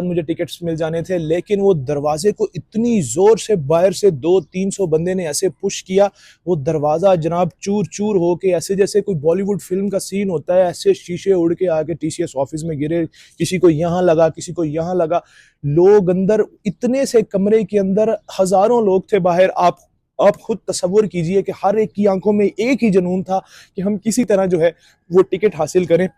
मुझे टिकट्स मिल जाने थे, लेकिन वो दरवाजे को इतनी जोर से बाहर से 200-300 बंदे ने ऐसे पुश किया, वो दरवाजा जनाब चूर चूर होके ऐसे जैसे कोई बॉलीवुड फिल्म का सीन होता है, ऐसे शीशे उड़ के आके टीसीएस ऑफिस में गिरे, किसी को यहाँ लगा, किसी को यहाँ लगा। लोग अंदर, इतने से कमरे के अंदर हजारों लोग थे बाहर। आप खुद तसव्वुर कीजिए कि हर एक की आंखों में एक ही जुनून था कि हम किसी तरह जो है वो टिकट हासिल करें।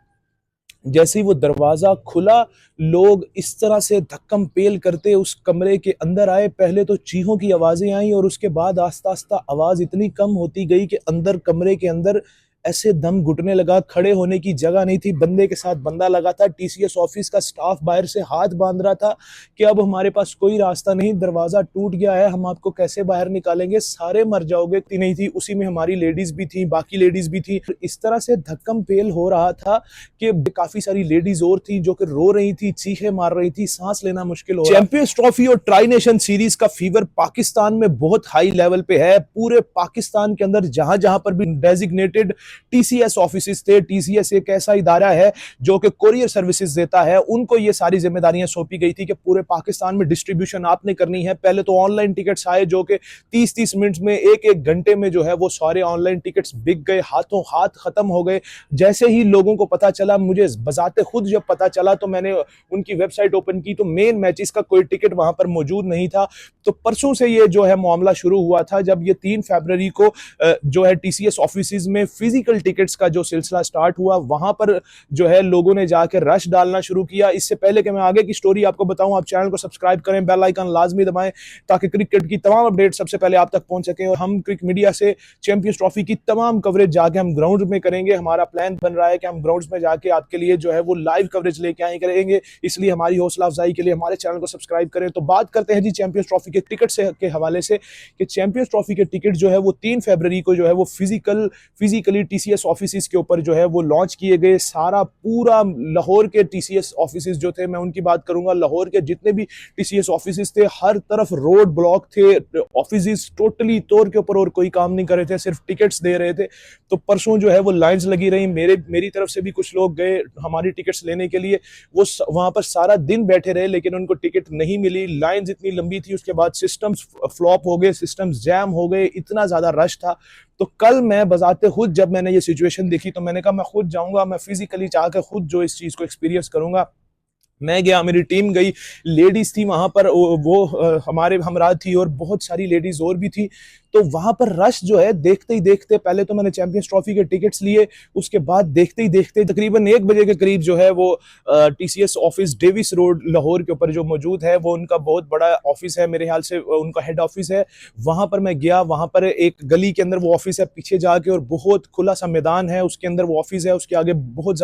जैसे ही वो दरवाजा खुला, लोग इस तरह से धक्कम पेल करते उस कमरे के अंदर आए। पहले तो चीखों की आवाजें आई और उसके बाद आस्ता आस्ता आवाज इतनी कम होती गई कि अंदर कमरे के अंदर ऐसे दम घुटने लगा, खड़े होने की जगह नहीं थी, बंदे के साथ बंदा लगा था। टीसीएस ऑफिस का स्टाफ बाहर से हाथ बांध रहा था कि अब हमारे पास कोई रास्ता नहीं, दरवाजा टूट गया है, हम आपको कैसे बाहर निकालेंगे, सारे मर जाओगे। नहीं थी, उसी में हमारी लेडीज भी थी, बाकी लेडीज भी थी। इस तरह से धक्कम पेल हो रहा था कि काफी सारी लेडीज और थी जो कि रो रही थी, चीखे मार रही थी, सांस लेना मुश्किल हो रहा। चैंपियंस ट्रॉफी और ट्राई नेशन सीरीज का फीवर पाकिस्तान में बहुत हाई लेवल पे है। पूरे पाकिस्तान के अंदर जहां जहां पर भी डेजिग्नेटेड टीसीएस ऑफिसेस थे, टीसीएस एक ऐसा इदारा है जो कि कोरियर सर्विसेज देता है, उनको ये सारी जिम्मेदारियां सौंपी गई थी कि पूरे पाकिस्तान में डिस्ट्रीब्यूशन आपने करनी है। पहले तो ऑनलाइन टिकट्स आए जो कि 30-30 मिनट में, एक घंटे में जो है वो सारे ऑनलाइन टिकट्स बिक गए, हाथों हाथ खत्म हो गए। जैसे ही लोगों को पता चला, मुझे बजाते खुद जब पता चला तो मैंने उनकी वेबसाइट ओपन की तो मेन मैचेस का कोई टिकट वहां पर मौजूद नहीं था। तो परसों से ये जो है मामला शुरू हुआ था, जब ये 3 फरवरी को जो है टीसीएस ऑफिसेज में फिजिकल टिकट्स का जो सिलसिला स्टार्ट हुआ, वहां पर जो है लोगों ने जाके रश डालना शुरू किया। इससे पहले कि मैं आगे की स्टोरी आपको बताऊं, आप चैनल को सब्सक्राइब करें, बेल आइकन लाजमी दबाएं ताकि क्रिकेट की तमाम अपडेट सबसे पहले आप तक पहुंच सकें। और हम क्रिक मीडिया से चैंपियंस ट्रॉफी की तमाम कवरेज जाके हम ग्राउंड में करेंगे। हमारा प्लान बन रहा है कि हम ग्राउंड्स में जाके आपके लिए जो है वो लाइव कवरेज लेके आए करेंगे, इसलिए हमारी हौसला अफजाई के लिए हमारे चैनल को सब्सक्राइब करें। तो बात करते हैं जी चैंपियंस ट्रॉफी के टिकट से के हवाले से कि चैंपियंस ट्रॉफी के टिकट जो है वो 3 फरवरी को जो है वो फिजिकली टीसीएस ऑफिसेज के ऊपर जो है वो लॉन्च किए गए। सारा पूरा लाहौर के टीसीएस ऑफिसेज जो थे, मैं उनकी बात करूंगा, लाहौर के जितने भी टीसीएस ऑफिसेज थे, हर तरफ रोड ब्लॉक थे, ऑफिसेज टोटली तौर के ऊपर और कोई काम नहीं कर रहे थे, सिर्फ टिकट्स दे रहे थे। तो परसों जो है वो लाइंस लगी रही, मेरी तरफ से भी कुछ लोग गए हमारी टिकट्स लेने के लिए, वो वहां पर सारा दिन बैठे रहे लेकिन उनको टिकट नहीं मिली, लाइंस इतनी लंबी थी। उसके बाद सिस्टम्स फ्लॉप हो गए, सिस्टम्स जैम हो गए, इतना ज्यादा रश था। तो कल मैं बजाते खुद जब मैंने ये सिचुएशन देखी तो मैंने कहा मैं खुद जाऊंगा, मैं फिजिकली चाहकर खुद जो इस चीज को एक्सपीरियंस करूंगा। मैं गया, मेरी टीम गई, लेडीज थी वहां पर, वो हमारे हमरा थी और बहुत सारी लेडीज और भी थी। तो वहां पर रश जो है देखते ही देखते, पहले तो मैंने चैंपियंस ट्रॉफी के टिकट्स लिए, उसके बाद देखते ही देखते तकरीबन 1 बजे के करीब जो है वो TCS office Davis road Lahore के ऊपर जो मौजूद है, वो उनका बहुत बड़ा ऑफिस है, मेरे ख्याल से उनका हेड ऑफिस है। वहां पर मैं गया, वहां पर एक गली के अंदर वो ऑफिस है, पीछे जाके और बहुत खुला सा मैदान है, उसके अंदर वो ऑफिस है, उसके आगे बहुत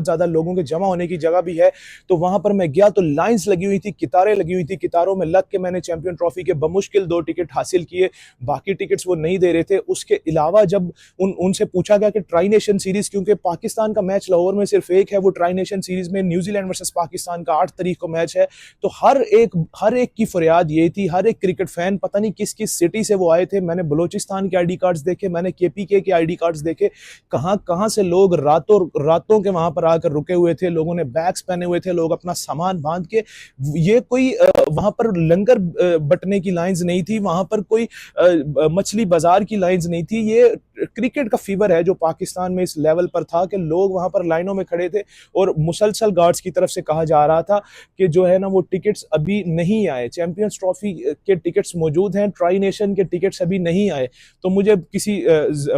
ज्यादा लोगों के जमा होने की जगह भी है। तो वहां पर मैं गया तो लाइंस लगी हुई थी, कितारें लगी हुई थी, कितारों में लग के मैंने चैंपियन ट्रॉफी के बमुश्किल 2 टिकट हासिल किए। बाकी टिकट्स वो नहीं दे रहे थे। उसके अलावा जब उनसे पूछा गया कि ट्राई नेशन सीरीज, क्योंकि पाकिस्तान का मैच लाहौर में सिर्फ एक है, वो ट्राई नेशन सीरीज में न्यूजीलैंड वर्सेस पाकिस्तान का 8 तारीख को मैच है। तो हर एक की फरियाद ये थी, हर एक क्रिकेट फैन, पता नहीं किस किस सिटी से वो आए थे, मैंने बलोचिस्तान के आईडी कार्ड्स देखे, मैंने केपीके के आईडी कार्ड्स देखे, कहां से लोग रातों के वहां पर आकर रुके हुए थे, लोगों ने बैग्स पहने हुए थे, लोग अपना सामान बांध के। ये कोई वहां पर लंगर बटने की लाइंस नहीं थी, वहां पर कोई मछली बाजार की लाइंस नहीं थी। ये क्रिकेट का फीवर है जो पाकिस्तान में इस लेवल पर था कि लोग वहां पर लाइनों में खड़े थे और मुसलसल गार्ड्स की तरफ से कहा जा रहा था कि जो है ना वो टिकट्स अभी नहीं आए, चैंपियंस ट्रॉफी के टिकट्स मौजूद हैं, ट्राई नेशन के टिकट्स अभी नहीं आए। तो मुझे किसी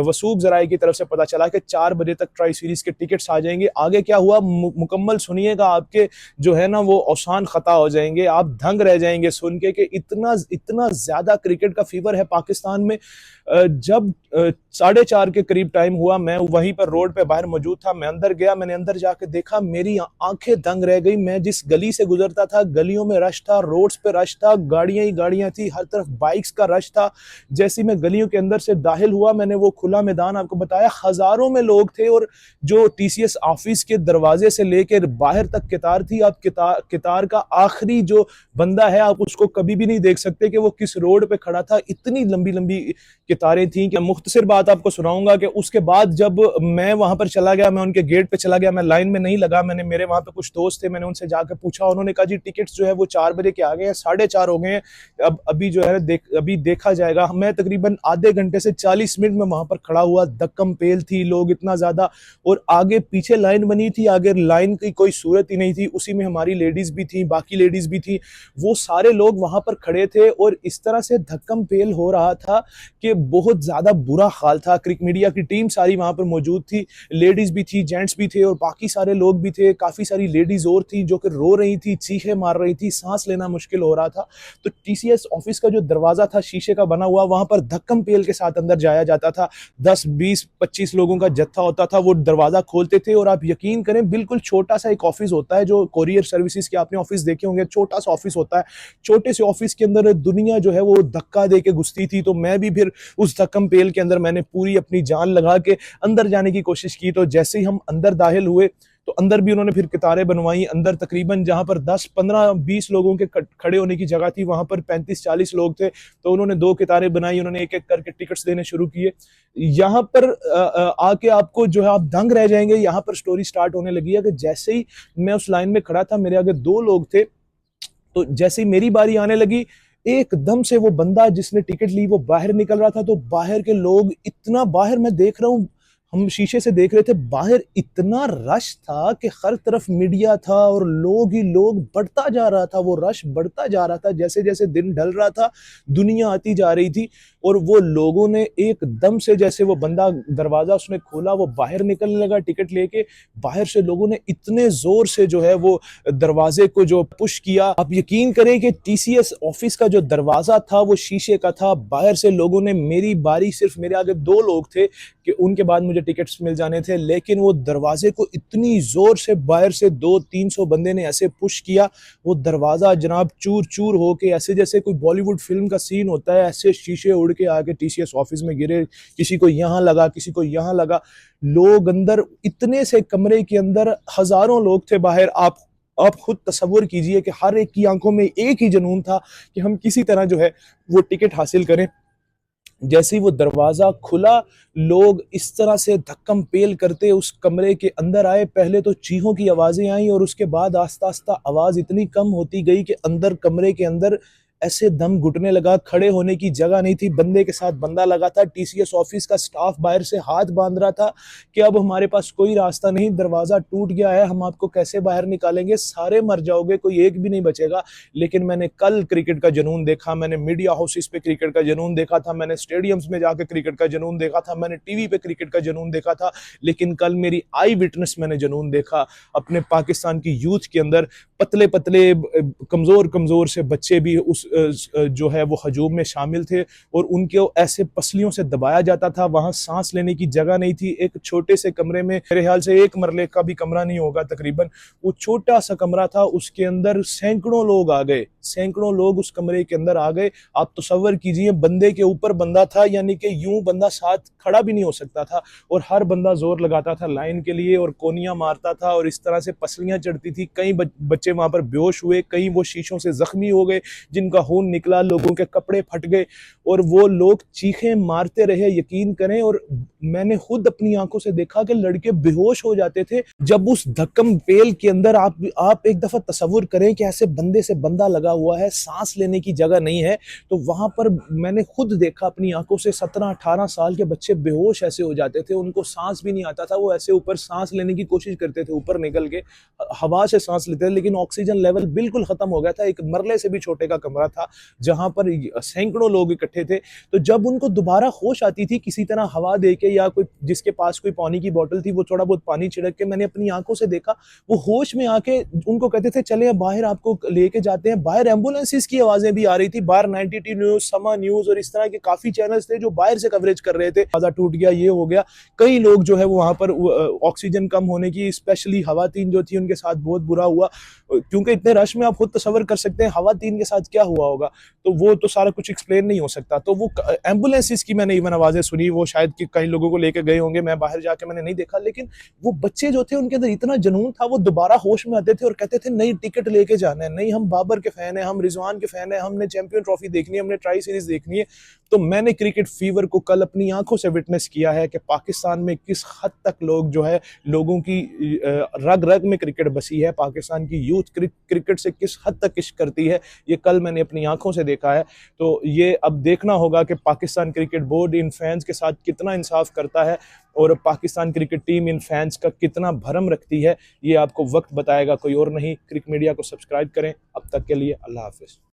वसूब जराए की तरफ से पता चला कि 4 बजे तक ट्राई सीरीज के टिकट्स आ जाएंगे। आगे क्या हुआ मुकम्मल सुनिएगा, आपके जो है ना वो औसान खता हो जाएंगे, आप दंग रह जाएंगे सुन के कि इतना ज्यादा क्रिकेट का फीवर है पाकिस्तान में। जब 4:30 के करीब टाइम हुआ, मैं वहीं पर रोड पे बाहर मौजूद था, मैं अंदर गया, मैंने अंदर जाके देखा, मेरी आंखें दंग रह गई। मैं जिस गली से गुजरता था, गलियों में रश था, रोड्स पे रश था, गाड़ियां ही गाड़ियां थी, हर तरफ बाइक्स का रश था। जैसे मैं गलियों के अंदर से दाखिल हुआ, मैंने वो खुला मैदान आपको बताया, हजारों में लोग थे और जो टीसीएस ऑफिस के दरवाजे से लेकर बाहर तक कितार थी। आप कितार का आखिरी जो बंदा है, आप उसको कभी भी नहीं देख सकते कि वो किस रोड पे खड़ा था, इतनी लंबी लंबी लंबी कितारें थी। क्या मुख्तसर बात आपको सुनाऊंगा कि उसके बाद जब मैं वहां पर चला गया, मैं उनके गेट पे चला गया, मैं लाइन में नहीं लगा, मैंने मेरे वहां पे कुछ दोस्त थे, मैंने उनसे जाकर पूछा, उन्होंने कहा जी टिकट्स जो है वो 4 बजे के आ गए हैं, 4:30 हो गए हैं, अब अभी जो है अभी देखा जाएगा। मैं तकरीबन आधे घंटे से 40 मिनट में वहां पर खड़ा हुआ, धक्कम पेल थी, लोग इतना ज्यादा, और आगे पीछे लाइन बनी थी, आगे लाइन की कोई सूरत ही नहीं थी, उसी में हमारी लेडीज भी थी, बाकी लेडीज भी थी, वो सारे लोग वहां पर खड़े थे और इस तरह से धक्कम पेल हो रहा था कि बहुत ज्यादा बुरा हाल था। क्रिक मीडिया की टीम सारी वहां पर मौजूद थी, लेडीज भी थी, जेंट्स भी थे और बाकी सारे लोग भी थे, काफी सारी लेडीज और थी जो कि रो रही थी, चीखे मार रही थी, सांस लेना मुश्किल हो रहा था। तो टीसीएस ऑफिस का जो दरवाजा था शीशे का बना हुआ, वहां पर धक्कम पेल के साथ अंदर जाया जाता था। 10 20 25 लोगों का जत्था होता था, वो दरवाजा खोलते थे और आप यकीन करें बिल्कुल छोटा सा एक ऑफिस होता है, जो कोरियर सर्विसेज के आपने ऑफिस देखे होंगे, छोटा सा ऑफिस होता है, छोटे से ऑफिस के अंदर दुनिया जो है वो धक्का दे के घुसती थी। तो मैं भी फिर उस धक्कम पेल के अंदर मैंने पूरी अपनी जान लगा के अंदर जाने की कोशिश की। तो जैसे ही हम अंदर दाखिल हुए तो अंदर भी उन्होंने फिर कितारें बनवाई। अंदर तकरीबन जहां पर 10 15 20 लोगों के खड़े होने की जगह थी, वहां पर 35 40 लोग थे। तो उन्होंने 2 कितारें बनाई, उन्होंने एक एक करके टिकट्स देने शुरू किए। यहाँ पर आके आपको जो है आप दंग रह जाएंगे। यहाँ पर स्टोरी स्टार्ट होने लगी है कि जैसे ही मैं उस लाइन में खड़ा था, मेरे आगे 2 लोग थे, तो जैसे ही मेरी बारी आने लगी, एकदम से वो बंदा जिसने टिकट ली वो बाहर निकल रहा था। तो बाहर के लोग इतना, बाहर मैं देख रहा हूँ, हम शीशे से देख रहे थे, बाहर इतना रश था कि हर तरफ मीडिया था और लोग ही लोग, बढ़ता जा रहा था वो रश, बढ़ता जा रहा था। जैसे जैसे दिन ढल रहा था, दुनिया आती जा रही थी और वो लोगों ने एकदम से, जैसे वो बंदा दरवाजा उसने खोला, वो बाहर निकलने लगा टिकट लेके। बाहर से लोगों ने इतने जोर से जो है वो दरवाजे को जो पुश किया, आप यकीन करें कि टीसीएस ऑफिस का जो दरवाजा था वो शीशे का था। बाहर से लोगों ने, मेरी बारी, सिर्फ मेरे आगे 2 लोग थे कि उनके बाद मुझे टिकट्स मिल जाने थे, लेकिन वो दरवाजे को इतनी जोर से बाहर से 200-300 बंदे ने ऐसे पुश किया, वो दरवाजा जनाब चूर चूर होके, ऐसे जैसे कोई बॉलीवुड फिल्म का सीन होता है, ऐसे शीशे उड़ के आके टीसीएस ऑफिस में गिरे। किसी को यहाँ लगा, किसी को यहाँ लगा। लोग अंदर, इतने से कमरे के अंदर हजारों लोग थे बाहर। आप खुद तसव्वुर कीजिए कि हर एक की आंखों में एक ही जुनून था कि हम किसी तरह जो है वो टिकट हासिल करें। जैसे ही वो दरवाजा खुला, लोग इस तरह से धक्कम पेल करते उस कमरे के अंदर आए। पहले तो चीखों की आवाजें आई और उसके बाद आस्ता आस्ता आवाज इतनी कम होती गई कि अंदर, कमरे के अंदर ऐसे दम घुटने लगा, खड़े होने की जगह नहीं थी, बंदे के साथ बंदा लगा था। टीसीएस ऑफिस का स्टाफ बाहर से हाथ बांध रहा था कि अब हमारे पास कोई रास्ता नहीं, दरवाजा टूट गया है, हम आपको कैसे बाहर निकालेंगे, सारे मर जाओगे, कोई एक भी नहीं बचेगा। लेकिन मैंने कल क्रिकेट का जुनून देखा, मैंने मीडिया हाउसेस पे क्रिकेट का जुनून देखा था, मैंने स्टेडियम्स में जाकर क्रिकेट का जुनून देखा था, मैंने टीवी पे क्रिकेट का जुनून देखा था, लेकिन कल मेरी आई विटनेस मैंने जुनून देखा अपने पाकिस्तान की यूथ के अंदर। पतले पतले, कमजोर कमजोर से बच्चे भी उस जो है वो हजूम में शामिल थे और उनके ऐसे पसलियों से दबाया जाता था। वहां सांस लेने की जगह नहीं थी। एक छोटे से कमरे में, मेरे ख्याल से 1 मरले का भी कमरा नहीं होगा तकरीबन, वो छोटा सा कमरा था, उसके अंदर सैकड़ों लोग आ गए, सैकड़ों लोग उस कमरे के अंदर आ गए। आप तसव्वुर कीजिए, बंदे के ऊपर बंदा था, यानी कि यूं बंदा साथ खड़ा भी नहीं हो सकता था और हर बंदा जोर लगाता था लाइन के लिए और कोनियां मारता था और इस तरह से पसलियां चढ़ती थी। कई बच्चे वहां पर बेहोश हुए, कई वो शीशों से जख्मी हो गए, जिनका खून निकला, लोगों के कपड़े फट गए और वो लोग चीखें मारते रहे, यकीन करें। और मैंने खुद अपनी आंखों से देखा कि लड़के बेहोश हो जाते थे जब उस धक्कम पेल के अंदर। आप एक दफा तसव्वुर करें कि ऐसे बंदे से बंदा लगा हुआ है, सांस लेने की जगह नहीं है। तो वहां पर मैंने खुद देखा अपनी आंखों से, 17-18 साल के बच्चे बेहोश ऐसे हो जाते थे, उनको सांस भी नहीं आता था, वो ऐसे ऊपर सांस लेने की कोशिश करते थे, ऊपर निकल के हवा से सांस लेते थे, लेकिन ऑक्सीजन लेवल बिल्कुल खत्म हो गया था। 1 मरले से भी छोटे का कमरा था जहां पर सैकड़ों लोग इकट्ठे थे। तो जब उनको दोबारा होश आती थी, किसी तरह हवा दे के या कोई जिसके पास कोई पानी की बोतल थी वो थोड़ा बहुत पानी छिड़क के, मैंने अपनी आंखों से देखा, वो होश में आके उनको कहते थे चले बाहर, आपको लेके जाते हैं। बाहर एम्बुलेंसेस की आवाजें भी आ रही थी, बाहर 92 न्यूज, समा न्यूज और इस तरह के काफी चैनल्स थे जो बाहर से कवरेज कर रहे थे, दरवाजा टूट गया, ये हो गया। कई लोग जो है वो वहां पर ऑक्सीजन कम होने की, स्पेशली खवातीन जो थी उनके साथ बहुत बुरा हुआ, क्योंकि इतने रश में आप खुद तसव्वुर कर सकते हैं खवातीन के साथ क्या हुआ होगा। तो वो तो सारा कुछ एक्सप्लेन नहीं हो सकता। तो वो एम्बुलेंसेस की मैंने इवन आवाजें सुनी, वो शायद कि कई लोगों को लेके गए होंगे, मैं बाहर जाके मैंने नहीं देखा, लेकिन वो बच्चे जो थे उनके अंदर इतना जुनून था, वो दोबारा होश में आते थे और कहते थे नहीं टिकट लेके जाना है, नहीं हम बाबर के फैन फ़ैन हैं, हम रिजवान के फ़ैन हैं, हमने चैंपियन ट्रॉफी देखनी है, हमने ट्राई सीरीज़ देखनी है। तो मैंने क्रिकेट फीवर को कल अपनी आंखों से विटनेस किया है कि पाकिस्तान में किस हद तक लोग जो है, लोगों की रग रग में क्रिकेट बसी है, पाकिस्तान की यूथ क्रिकेट से किस हद तक इश्क करती है, ये कल मैंने अपनी आंखों से देखा है। तो ये अब देखना होगा कि पाकिस्तान क्रिकेट बोर्ड इन फैंस के साथ कितना इंसाफ करता है और पाकिस्तान क्रिकेट टीम इन फैंस का कितना भरम रखती है। ये आपको वक्त बताएगा, कोई और नहीं। क्रिक मीडिया को सब्सक्राइब करें। अब तक के लिए अल्लाह हाफिज़।